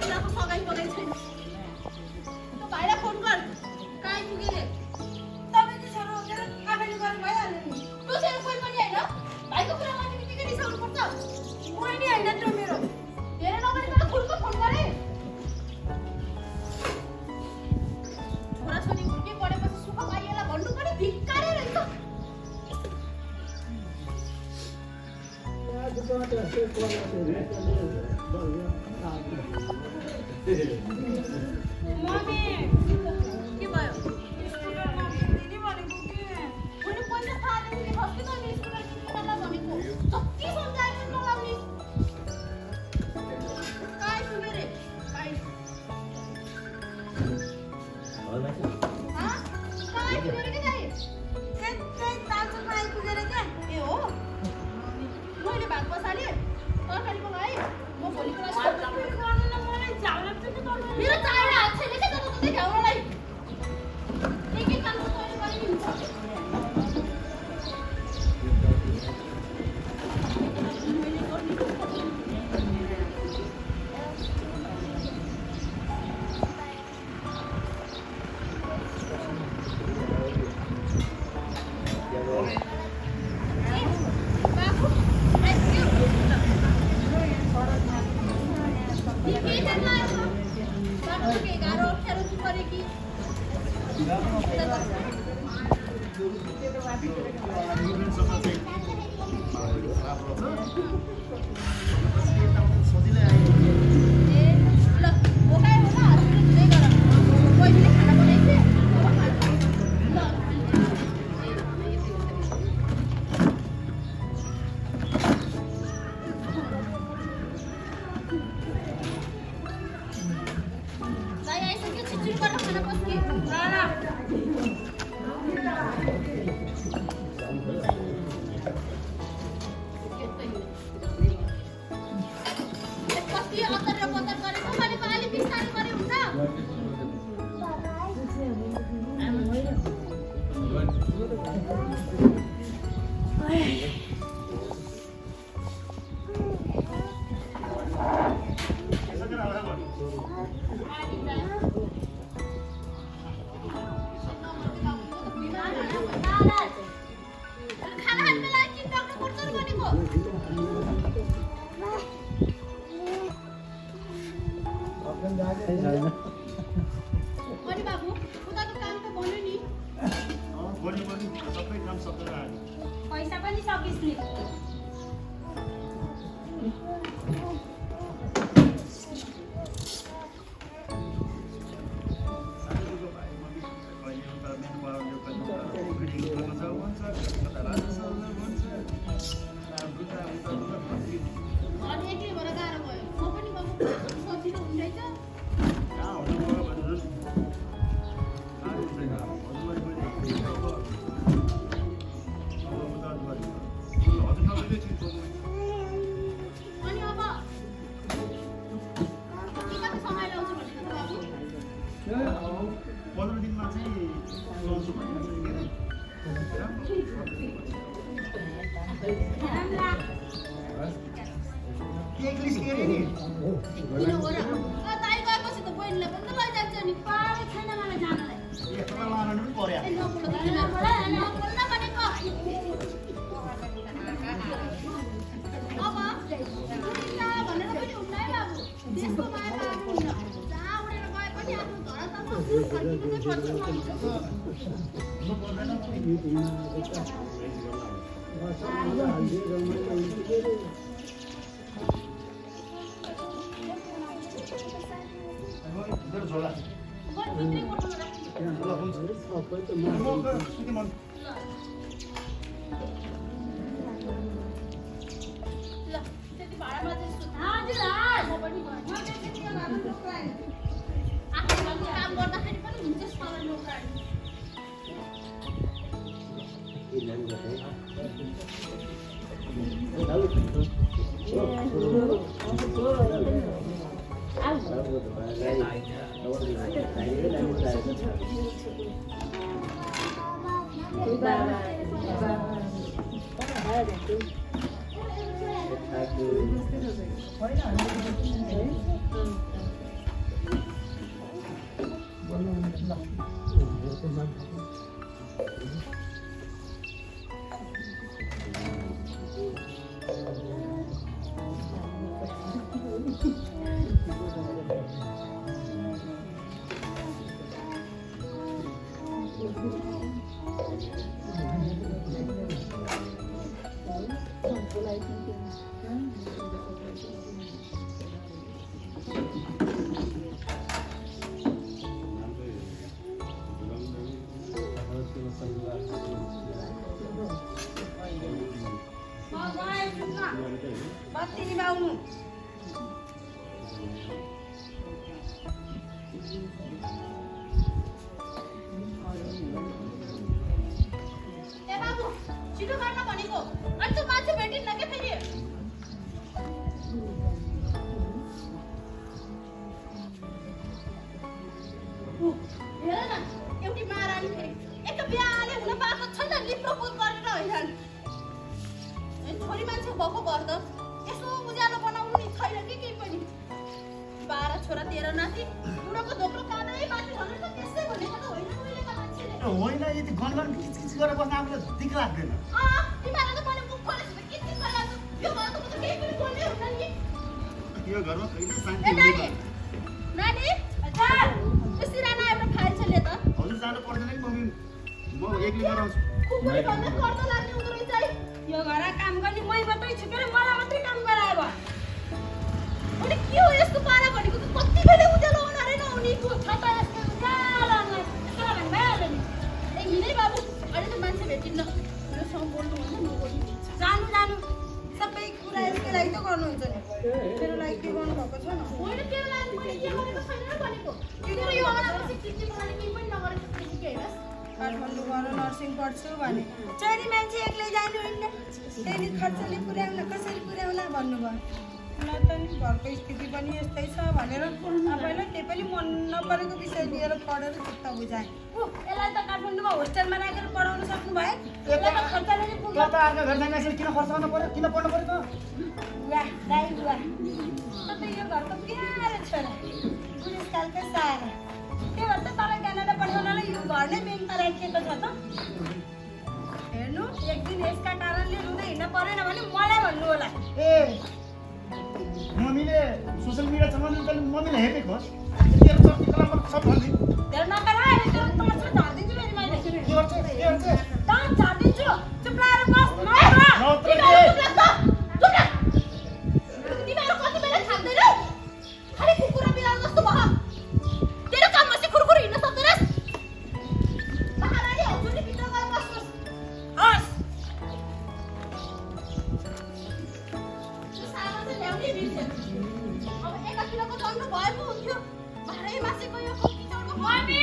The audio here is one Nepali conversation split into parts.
कुराको सगाई पगाई छैन। त भाइलाई फोन गर। कहाँ आइपुगे रे? तपाईँ चाहिँ छोरो उठेर आफैले गर्नु भइहाल्यो नि। तँ चाहिँ कोही पनि होइन। भाइको कुरा मान्ने बित्तिकै रिसाउनु पर्छ। कोही नि होइन त्यो मेरो। धेरै नगरिकन खुलको फोन गरे। छोराछोरी हुर्के पढेपछि सुख पाइएला भन्नु पनि धिक्कारै रहेछ। मम्मी के भयो? स्कुटर नकिनिदिने भनेको कि। मैले पैसा थाहा दिने हस्पिटलले स्कुटर किन्नु भनेको। जति सम्झाए पनि नलाउने। कहाँ आइपुगे रे? कहाँ आइपुगे रे के दाइ? त्यही दाजुमा आइपुगेर क्या। ए हो? मैले भात बसालेँ, तरकारी पकाएँ। म भोलिको लागि गर्नु न मलाई झाउ लाग्छ नि गर्नु। मेरो चार हात छैन के जताततै घ्याउनलाई। एक काम त तैँले गरेकै हुन्छ। पैसा पनि सकिस् नि। बत्ती निभाउनु ए बाबु छिटो गर्न भनेको अनि त मान्छे भेटिन्न के फेरि हेर न एउटी महारानी फेरि एक त बिहाले हुन पाएको छैन लिप्रो पुत गरेर हैन छोरी मान्छे भएको भर त यसो उज्यालो बनाउनु नि छैन कि केही पनि 12 छोरा 13 नाति बुढोको धोक्रो काँदै माथि भनेर त त्यसै भनेको त होइन उहिलेका मान्छेले होइन यदि गनगन किचकिच गरेर बस्न आफूलाई दिक्क लाग्दैन तिमीलाई त मैले मुख खोलेछ भने किचकिच गरिरहेको यो घर त म त केही पनि बोल्नै हुन्न नि यो घरमा कहिले शान्ति ए नानी हुँदैन नानी हजुर यो सिराना एउटा फाइल छ ले त हजुर जानु पर्दैन कि मम्मी म एक्लै गरेर आउँछु खुकुरी भन्दा कर्ज लाग्ने हुँदो रहेछ है यो घर काम गर्ने मै मात्रै छु के मलाई मात्रै काम गरायो भा अनि के हो यस्तो पारा भनेको त कति बेला उज्यालो आउन रे नहुनेको छता यस्तो उज्यालो आउने त्यसो भने भइहाल्यो नि ए हिँडै बाबु अहिले त मान्छे भेटिन्न योसँग बोल्नु भन्दा नबोल्नु जानु जानु सबै कुरा यसकै लागि त गर्नुहुन्छ नि मेरो लागि के गर्नु भएको छ न होइन तेरो लागि मैले के गरेको छैन र भनेको तेरो यो आएपछि चिठी बनाउने केही पनि नगरेको थिएन के हेर्नुहोस् काठमाडौँ गएर नर्सिङ पढ्छु भने चोरी मान्छे एक्लै जानु होइन त्यही खर्चले पुर्याउन कसरी पुर्याउला भन्नुभयो ल त नि घरको स्थिति पनि यस्तै छ भनेर आफैलाई त्यही पनि मन नपरेको विषय लिएर पढेर चित्त बुझाएँ यसलाई त काठमाडौँमा होस्टेलमा राखेर पढाउन सक्नुभयो यसलाई त खर्चले नै पुग्यो त अर्को घर जाने यसरी किन खर्च गर्न पर्यो किन पढ्नु पर्यो त बुवा दाइ बुवा त यो घरको प्यारो छोरा बुढेसकालकै सारा त्यो भएर त तपाईँ क्यानाडा पठाउनलाई यो घर नै ब्याङ्कमा राखिएको छ त हेर्नु एक दिन यसका कारणले रुँदै हिँड्न परेन भने मलाई भन्नु होला ए मम्मीले सोसियल मिडिया चलाउने त मम्मीले हेपेको होस् तेरो चट्नी कलर सब भन्दिन् धेरै नगर अहिले त्यो तर्छ झारिदिन्छु फेरि मैले के गर्छ दाम झारिदिन्छु चुप लाएर बस नत्र के तिमीहरू कति बेला थाक्दैनौ खालि कुकुर बिरालो जस्तो भयो तेरो काम मसी खुरखुर हिँड्न सक्दैनस् महारानी हजुरले भित्र गएर बस्नुहोस् हस् यो सामान चाहिँ ल्याउनै बिर्सेँ अब एकातिरको चल्नु भएको हुन्थ्यो भाडै मासेको यो किचडको मम्मी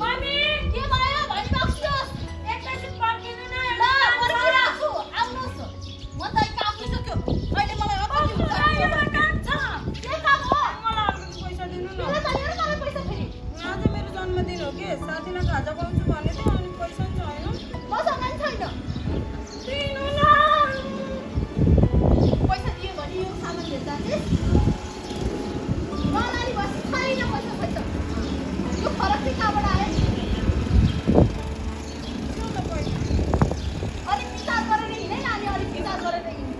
मम्मी के भयो भनी बस्नुहोस् एकैछिन पर्खिनु न ल पर्खिरहेको छु आउनुहोस् म त काम पुगिसक्यो अहिले मलाई अब के हुन्छ काम छ के काम हो मलाई अलिकति पैसा दिनु न किन चाहियो र मलाई पैसा फेरि आज मेरो जन्मदिन हो कि साथीलाई खाजा खुवाउँछु भने थियो अनि पैसा पनि छैन मसँग नि छैन दिनु न पैसा दियो भने यो सामान लिएर जाने मलाई बस छैन पैसा खै त यो फरक चाहिँ कहाँबाट आयो दिनु न पैसा अलिक विचार गरेर हिँडे नानी अलिक विचार गरेर हिँड्ने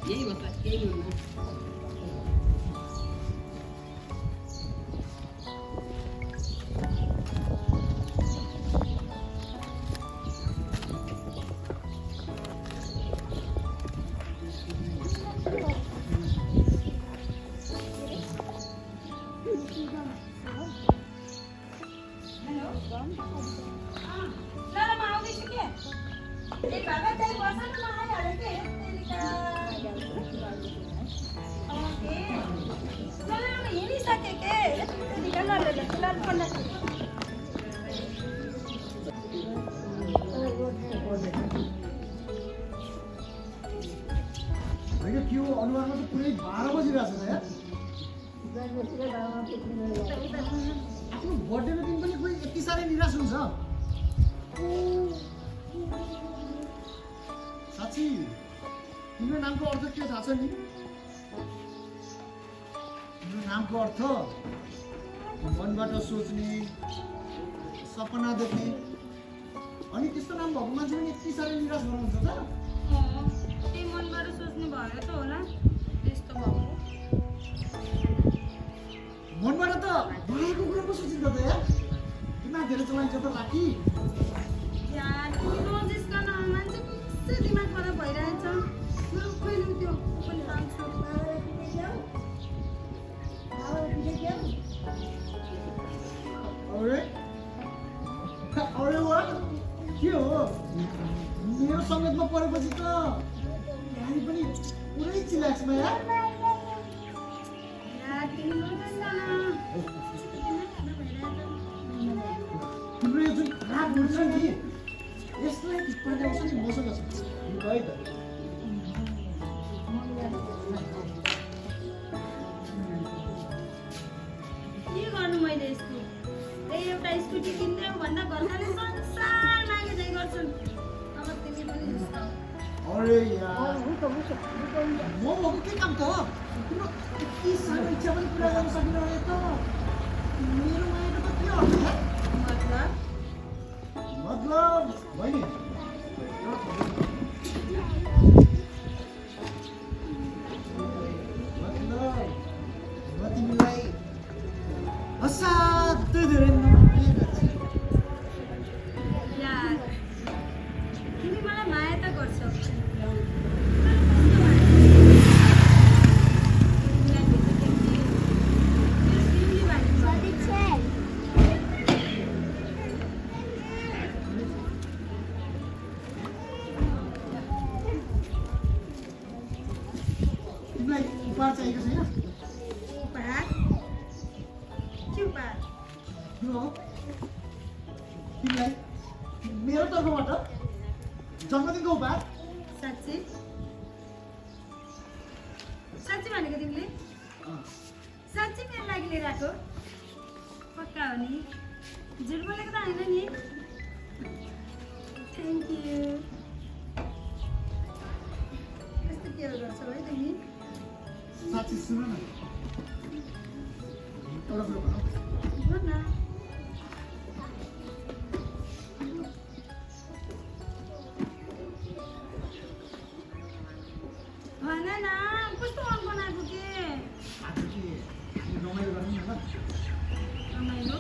यही हो त यही हो होइन के हो अनुहारमा त पुरै 12 बजिरहेको छ यार आफ्नो बर्थडेको दिन पनि कोही यति साह्रै निराश हुन्छ साँच्ची किन तिम्रो नामको अर्थ के थाहा छ नि? तिम्रो नामको अर्थ मनबाट सोच्ने, सपना देख्ने। अनि त्यस्तो नाम भएको मान्छेले यति साह्रो निराश गराउँछ त? त्यही मनबाट सोच्ने भएर त होला त्यस्तो भएको। मनबाट त भएको कुरा पो सोचिन्छ त यार। दिमाग धेरै चलाइन्छ त लाकी। यार तिमी नजिस्कन, मान्छेको कस्तो दिमाग खराब भइरहेछ। ल कहिले त्यो पनि लान्छु। अरे अरे वाह, के हो? मेरो सङ्गतमा परेपछि त गाडी पनि पुरै चिलाक्समा यार। यार तिमी नजिस्कन। तिम्रो यो जुन खराब मुड छ नि, यसलाई ठिक पार्ने आउँछ नि मसँग छ। लु है त। के गर्नु मैले यस्तो? त्यही एउटा स्कुटी किनिदेऊ भन्दा घरकाले संसार मागे चाहिँ गर्छन्। अब तिमी पनि जिस्काऊ। अरे यार, म भएको के काम त? तिम्रो यति सानो इच्छा पनि पुरा गर्न सकिरहे त। मेरो मायाको त के अर्थ यार? मतलब बहिनी, मतलब म तिमीलाई असाध्यै धेरै मनप्रिय गर्छु। यार तिमी मलाई माया त गर्छौ, तिमीलाई उपहार चाहिएको छैन? उपहार के उपहार? यो हो तिमीलाई मेरो तर्फबाट जन्मदिनको उपहार। साँच्ची साँच्ची भनेको तिमीले? साँच्ची मेरो लागि लिएर आएको? पक्का हो नि? झुट बोलेको त होइन नि? Thank you. कस्तो केयर गर्छौ है तिमी? साँच्ची सुन न, एउटा कुरो भनौँ। भन न। भन न, कस्तो मन बनाएको के? आज के हामी रमाइलो गरौँ न ल? रमाइलो?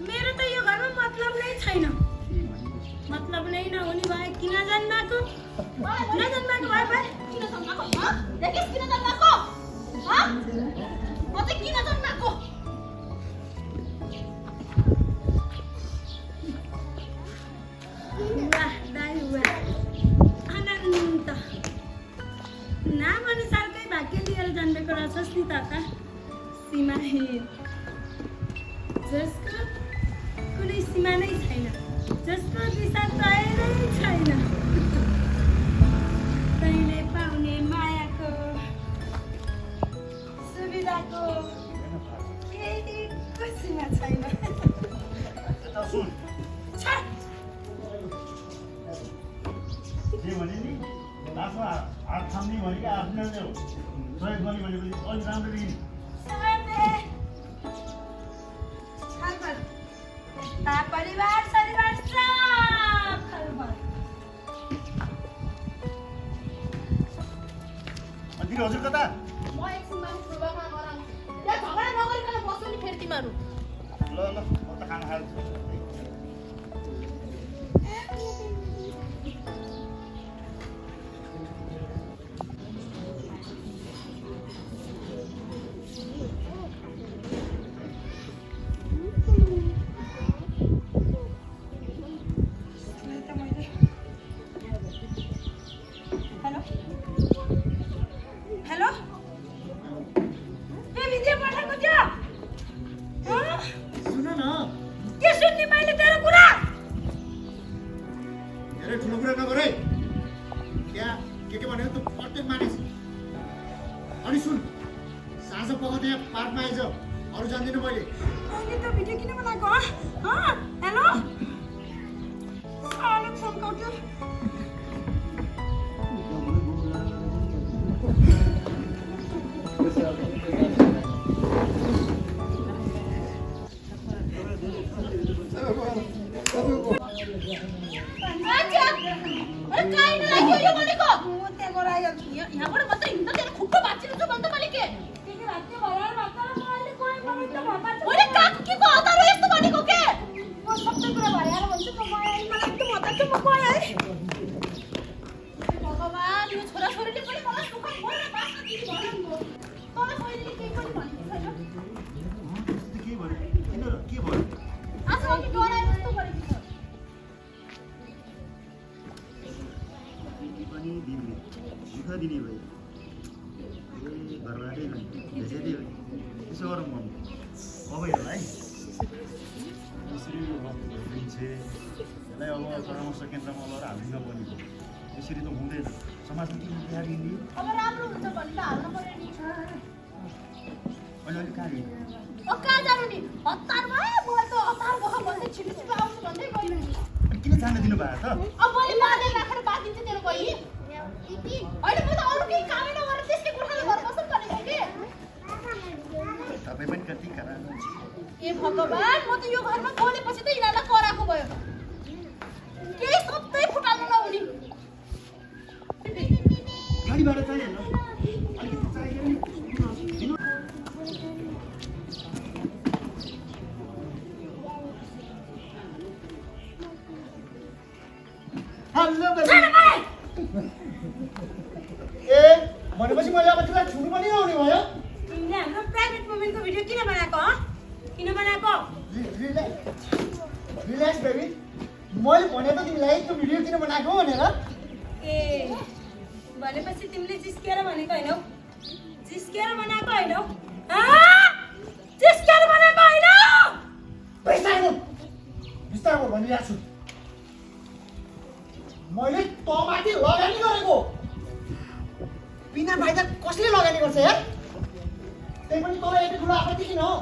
मेरो त यो घरमा मतलब नै छैन। मतलब नै नहुने भए किन जन्माएको? नजन्माएको भए भए। किन जन्माएको? हँ? देखिस् किन जन्माएको? हँ? म चाहिँ किन जन्माएको? वाह दाइ वाह, अनन्त नाम अनुसारकै भाग्य लिएर जन्मेको रहेछस् नि त का? सीमाहीन, जसको कुनै सीमा नै छैन, जसको दिशा तय नै छैन। तैँले पाउने मायाको, सुविधाको केहीको सीमा छैन। सुन, छ्या! के भने नि लास्टमा हात थाम्ने भनेको आफ्नो सहयोग गर्ने भनेपछि अलिक राम्रो देखिने। परिवार परिवार सब खलबल। अनि हजुर कता? म एकछिन माथि पूर्वमा गराउँछु। त्यहाँ झगडा नगरिकन बस्नु नि फेरि तिमीहरू। ल ल, म त खाना खान्छु। हेलो धेरै ठुलो कुरा नगर है। त्यहाँ के भनेको त प्रत्येक मानिस। अनि सुन, साँझ पख त्यहाँ पार्कमा आइज, अरू जान्दिनँ मैले। अहिले त भिडियो किन बनाएको हेलो साले फोन गर्छु अच्छा अरे काय नाही लाग्यो यो भनेको म त्यहाँ गएर आइहाल्छु यहाँबाट मात्रै हिँड्दा त्यहाँ खुट्टा भाँचिन्छ भन्दा मैले के के राति भएर रातमा म अहिले कोही मलाई त भपाछ ओरे काको के को हतार हो यस्तो भनेको के म सबै कुरा भइहाल्यो भन्छु म मलाई एकदम हतार छु म गएँ है भगवान यो छोराछोरीले पनि मलाई दुःख गरेर बाँच्न दिनु भएन नि तँलाई कहिलेले केही पनि भनेको छैन के भयो? किन र? के भयो? आज अघि डराएर जस्तो गरेको छ पनि दिने दुःख दिने भयो ए घरबाटै भेजेदै भयो त्यसो गरौँ म अब हेर है यसरी दिन्छे यसलाई अब परामर्श केन्द्रमा लगेर हालिदिनु पर्ने हो यसरी त हुँदैन समाजमा के बिहार दिने अब राम्रो हुन्छ भने त हाल्न पर्यो नि अहिले अलिक कहाँ गयो कहाँ जानु नि हतार भयो मलाई त हतार भयो भन्दै छिटो छिटो आउँछु भन्दै गइनु नि अनि किन जान दिनु भयो त अब मैले बाँधेर राखेर बाँधिन्छ तेरो बहिनी होइन म त अरू केही कामै नगरेर त्यसकै कुराले घर बस्नु भनेको कि तपाईँ पनि कति खराब ए भगवान म त यो घरमा बोलेपछि त यिनीहरूलाई कराएको भयो केही सबै फुटाल्नु नहुने गाडी भाडा चाहिएन अलिकति चाहियो नि दिनु हेलो ए भनेपछि मैले अब तिमीलाई छुनु पनि नहुने भयो। तिमीले हाम्रो प्राइभेट मोमेन्टको भिडियो किन बनाएको किन बनाएको रिल्याक्स बेबी, मैले भने त तिमीलाई त्यो भिडियो किन बनाएको भनेर। ए भनेपछि तिमीले जिस्किएर भनेको होइनौ जिस्किएर बनाएको होइनौ जिस्किएर बनाएको होइन बिस्तारो भनिरहेको छु। मैले तँमाथि लगानी गरेको बिना फाइदा कसले लगानी गर्छ यार? त्यही पनि तँलाई यति ठुलो आपत्ति किन हो?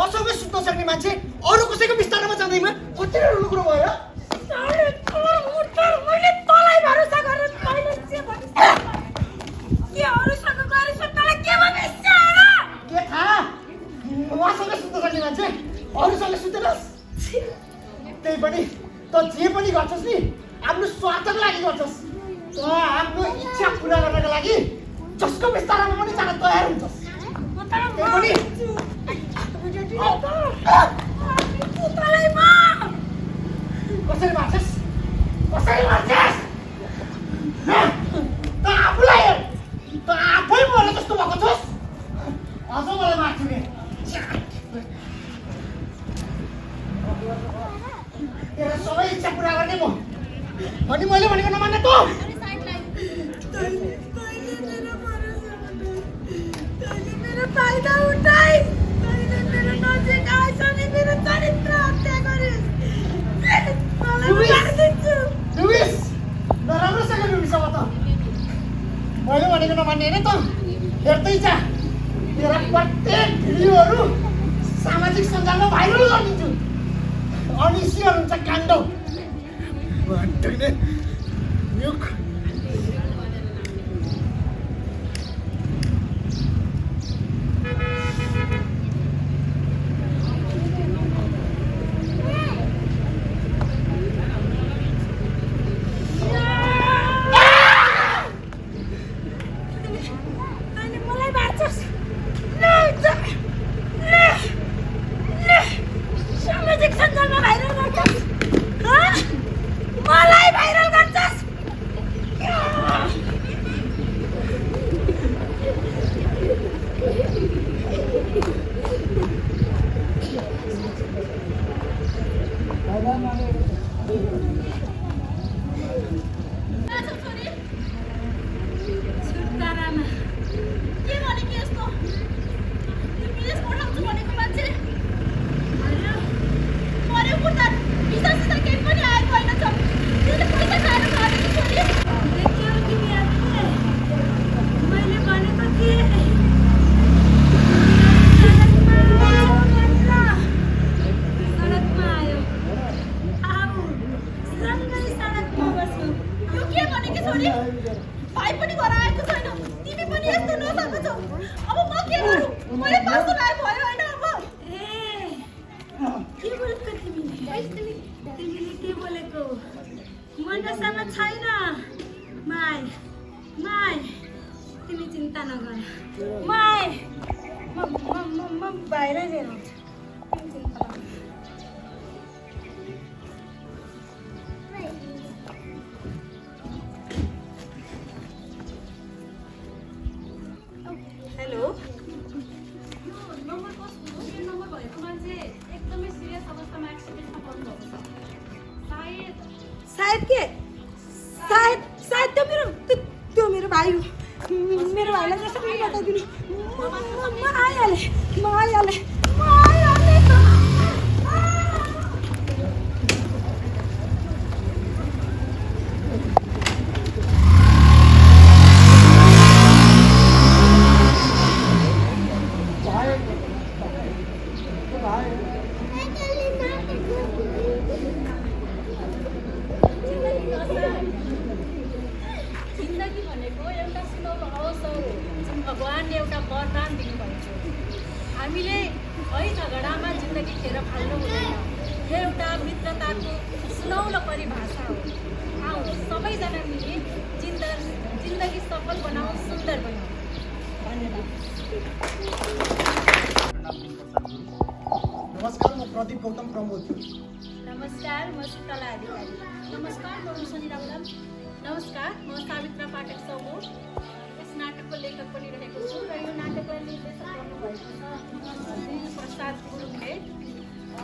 असँगै सुत्न सक्ने मान्छे अरू कसैको बिस्तारोमा जाँदैमा कति ठुलो कुरो भयो र? मैले तँलाई भरोसा गरेर कहिले के अरूसँग गरेछ तँलाई के भनिस् होला के थाहा? मसँग सुत्न सक्ने मान्छे अरूसँग सुतेनस्? त्यही पनि त जे पनि गर्छस् नि आफ्नो स्वार्थको लागि गर्छस्। त आफ्नो इच्छा पुरा गर्नको लागि जसको बिस्तारोमा पनि जान तयार हुन्छस्। त्यही पनि कसरी मार्छस्? कसरी मार्छस्? त आफूलाई हेर, त आफै मरे जस्तो भएको छस्। अझ मलाई मार्छु नि तेरो सबै इच्छा पुरा गर्ने म अनि मैले भनेको नमान्ने त अरे साइड लाइन मेरो फाइदा उठाइ तैँले मेरो नजिक आइस नि मेरो चरित्र हत्या गरिस् मलाई मारिदिन्छु लुइस नराम्रोसँग लुइस अब त मैले भनेको नमान्ने होइन त हेर्दै जा तेरा प्रत्येक भिडियोहरू सामाजिक सञ्जालमा भाइरल गरिदिन्छु अनि सियर हुन्छ काण्ड युक सामाजिक सञ्जालमा भाइरल गर्छस् मलाई भाइरल गर्छस् गरी सडकमा बस्नु। यो के भने कि छोरी भाइ पनि घर आएको छैन तिमी पनि यस्तो नसाको छौ अब म के गरौँ मैले पासो लाएको भयो हैन अब ए के बोलेको तिमीले के बोलेको म नसामा छैन माई माई तिमी चिन्ता नगर माई म बाहिर लिएर आउँछु तिमी चिन्ता नगर हेलो यो नम्बर कसको हो यो नम्बर भएको मान्छे एकदमै सिरियस अवस्थामा एक्सिडेन्टमा पर्नुभएको छ सायद के सायद त्यो मेरो भाइ हो मेरो भाइलाई कसरी बताइदिनु म आइहालेँ जिन्दगी भनेको एउटा सुनौलो अवसर हो जुन भगवान्ले एउटा वरदान दिनुभएको छ हामीले है झगडामा जिन्दगी खेर फाल्नु हुँदैन यो एउटा मित्रताको सुनौलो परिभाषा हो आऊ सबैजना मिली जिन्दगी सफल बनाऊ सुन्दर बनाऊ धन्यवाद नमस्कार म प्रदीप गौतम प्रमोद नमस्कार म शीतला अधिकारी नमस्कार म रोशनी राउलाम नमस्कार म सावित्रा पाठक समूह